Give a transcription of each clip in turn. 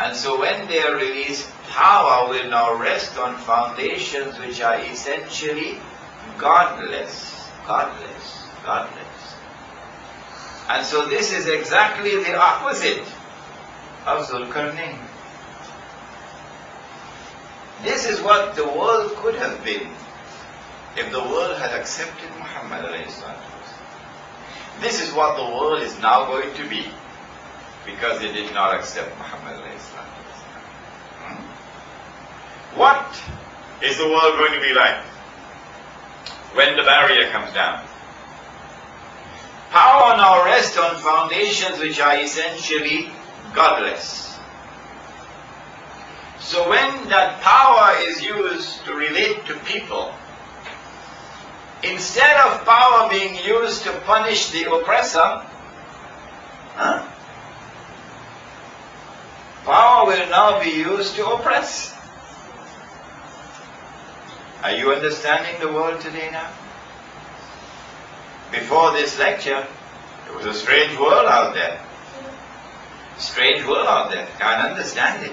And so when they are released, power will now rest on foundations which are essentially godless. Godless. Godless. And so this is exactly the opposite of Zulkarnain. This is what the world could have been if the world had accepted Muhammad alayhi salatu. This is what the world is now going to be because they did not accept Muhammad alayhi salatu. What is the world going to be like when the barrier comes down? Power now rests on foundations which are essentially godless. So when that power is used to relate to people, instead of power being used to punish the oppressor, power will now be used to oppress. Are you understanding the world today now? Before this lecture, it was a strange world out there. Strange world out there. Can't understand it.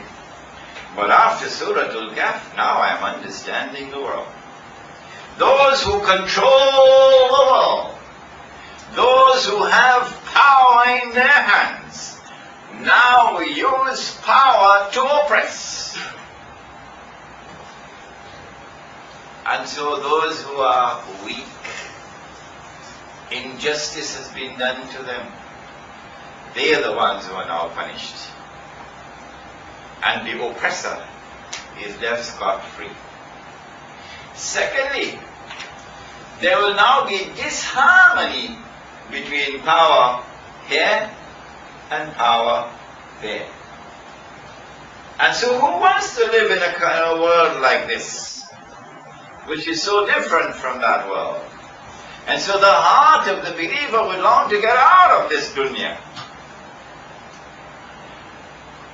But after Surah Al Kahf, now I am understanding the world. Those who control the world, those who have power in their hands, now use power to oppress. And so those who are weak, injustice has been done to them, they are the ones who are now punished. And the oppressor is left scot-free. Secondly, there will now be disharmony between power here and power there. And so who wants to live in a kind of world like this, which is so different from that world? And so the heart of the believer would long to get out of this dunya.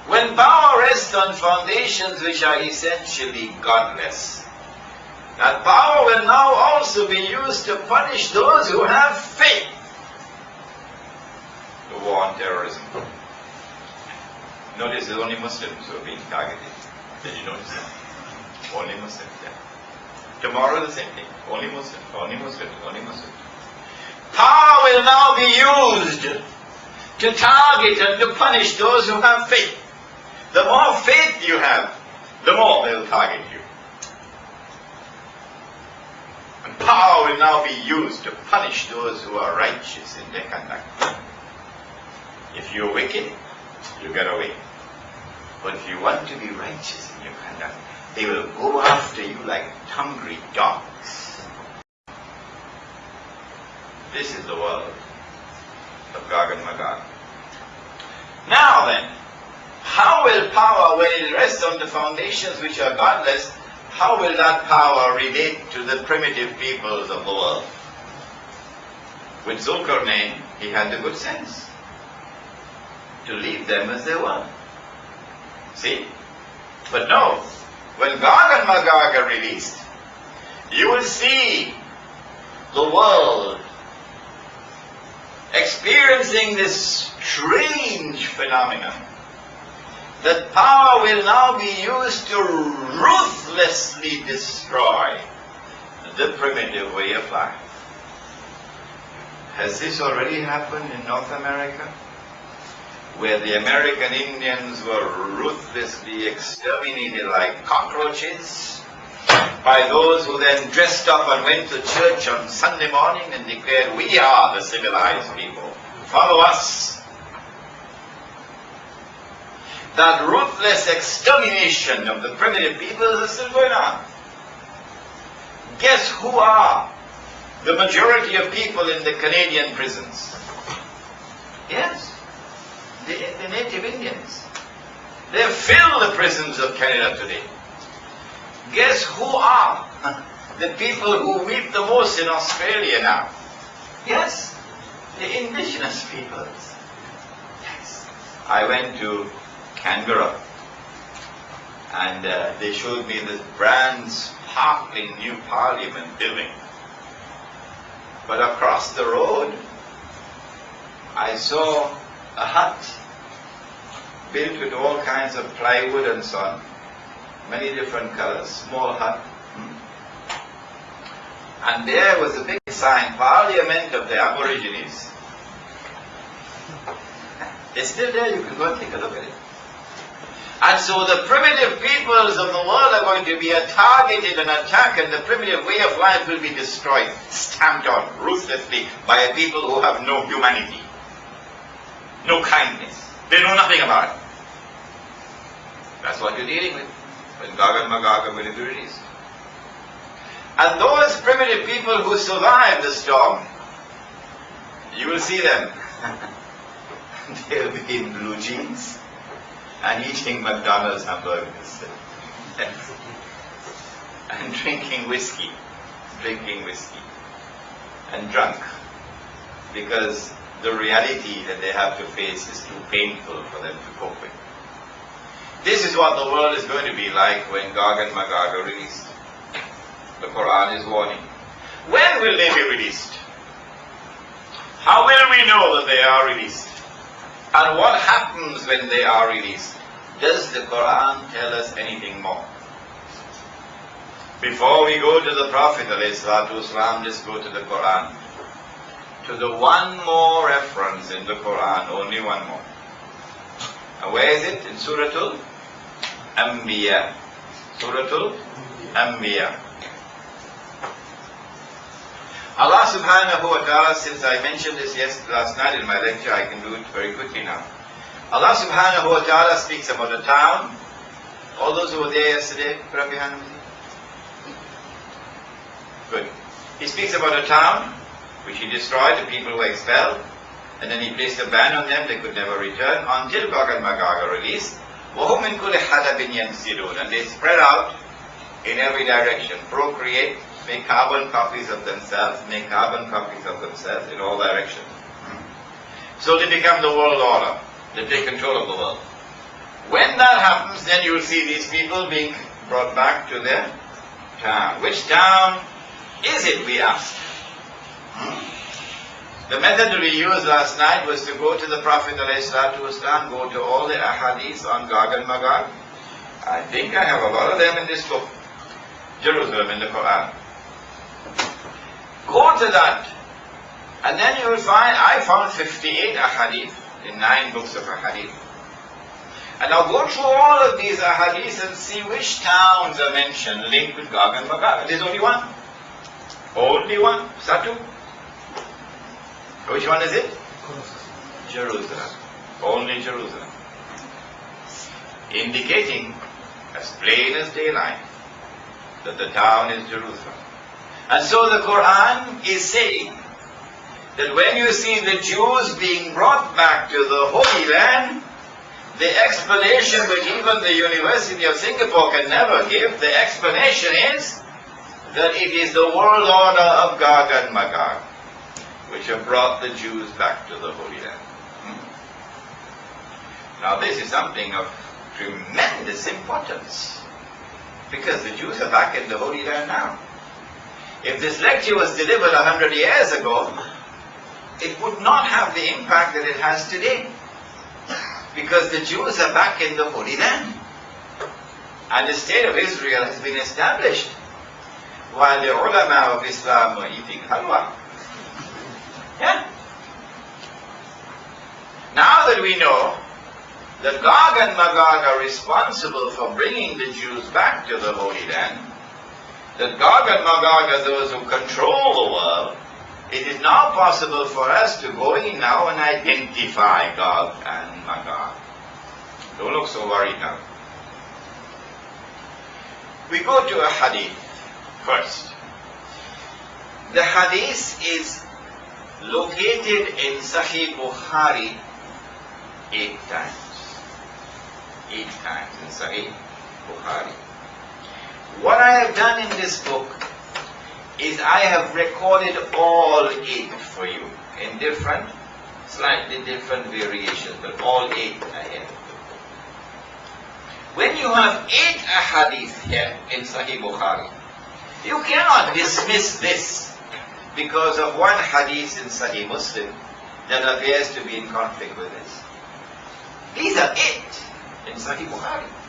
When power rests on foundations which are essentially godless, that power will now also be used to punish those who have faith. The war on terrorism. Notice it's only Muslims who are being targeted. Did you notice that? Only Muslims, yeah. Tomorrow the same thing. Only Muslims, only Muslims, only Muslims. Power will now be used to target and to punish those who have faith. The more faith you have, the more they'll target you. And power will now be used to punish those who are righteous in their conduct. If you're wicked, you get away. But if you want to be righteous in your conduct, they will go after you like hungry dogs. This is the world of Gog and Magog. Now then, how will power, when it rests on the foundations which are godless, how will that power relate to the primitive peoples of the world? With Zulkarnain, he had the good sense to leave them as they were. See? But no, when Gog and Magog are released, you will see the world experiencing this strange phenomenon, that power will now be used to ruthlessly destroy the primitive way of life. Has this already happened in North America, where the American Indians were ruthlessly exterminated like cockroaches by those who then dressed up and went to church on Sunday morning and declared, "We are the civilized people, follow us"? That ruthless extermination of the primitive peoples is still going on. Guess who are the majority of people in the Canadian prisons? Yes, the native Indians. They fill the prisons of Canada today. Guess who are the people who weep the most in Australia now? Yes, the indigenous peoples. Yes. I went to Canberra, and they showed me this brand sparkling new Parliament building. But across the road, I saw a hut built with all kinds of plywood and so on, many different colors, small hut. And there was a big sign, Parliament of the Aborigines. It's still there, you can go and take a look at it. And so the primitive peoples of the world are going to be targeted and attacked, and the primitive way of life will be destroyed, stamped out ruthlessly by a people who have no humanity, no kindness. They know nothing about it. That's what you're dealing with when Gog and Magog are going to be released. And those primitive people who survive the storm, you will see them. They'll be in blue jeans and eating McDonald's hamburgers and drinking whiskey and drunk, because the reality that they have to face is too painful for them to cope with. This is what the world is going to be like when Gog and Magog are released. The Quran is warning. When will they be released? How will we know that they are released? And what happens when they are released? Does the Quran tell us anything more? Before we go to the Prophet ﷺ, let's go to the Quran. To the one more reference in the Quran, only one more. And where is it? In Surah Al Anbiya. Surah Al Anbiya. Allah subhanahu wa ta'ala, since I mentioned this last night in my lecture, I can do it very quickly now. Allah subhanahu wa ta'ala speaks about a town. All those who were there yesterday, put up your hand. Good. He speaks about a town which he destroyed, the people were expelled, and then he placed a ban on them, they could never return until Gog and Magog are released. وَهُمْ مِنْ كُلِّ حَدَبٍ يَنْسِلُونَ. And they spread out in every direction, procreate, make carbon copies of themselves, make carbon copies of themselves in all directions. So they become the world order. They take control of the world. When that happens, then you will see these people being brought back to their town. Which town is it, we ask? The method that we used last night was to go to the Prophet ﷺ, go to all the ahadith on Gog and Magog. I think I have a lot of them in this book, Jerusalem, in the Quran. Go to that, and then you will find, I found 58 ahadith in 9 books of ahadith. And now go through all of these ahadith and see which towns are mentioned linked with Gog and Magog. There's only one. Only one. Satu. Which one is it? Jerusalem. Only Jerusalem. Indicating, as plain as daylight, that the town is Jerusalem. And so the Quran is saying that when you see the Jews being brought back to the Holy Land, the explanation that even the University of Singapore can never give, the explanation is that it is the world order of Gog and Magog which have brought the Jews back to the Holy Land. Now this is something of tremendous importance, because the Jews are back in the Holy Land now. If this lecture was delivered 100 years ago, it would not have the impact that it has today, because the Jews are back in the Holy Land, and the state of Israel has been established, while the ulama of Islam were eating halwa. Yeah? Now that we know that Gog and Magog are responsible for bringing the Jews back to the Holy Land, that Gog and Magog are those who control the world, it is now possible for us to go in now and identify Gog and Magog. Don't look so worried now. We go to a hadith first. The hadith is located in Sahih Bukhari 8 times. 8 times in Sahih Bukhari. What I have done in this book is I have recorded all 8 for you in different, slightly different variations, but all 8 are here. When you have 8 ahadith here in Sahih Bukhari, you cannot dismiss this because of one hadith in Sahih Muslim that appears to be in conflict with this. These are 8. in Sahih Bukhari.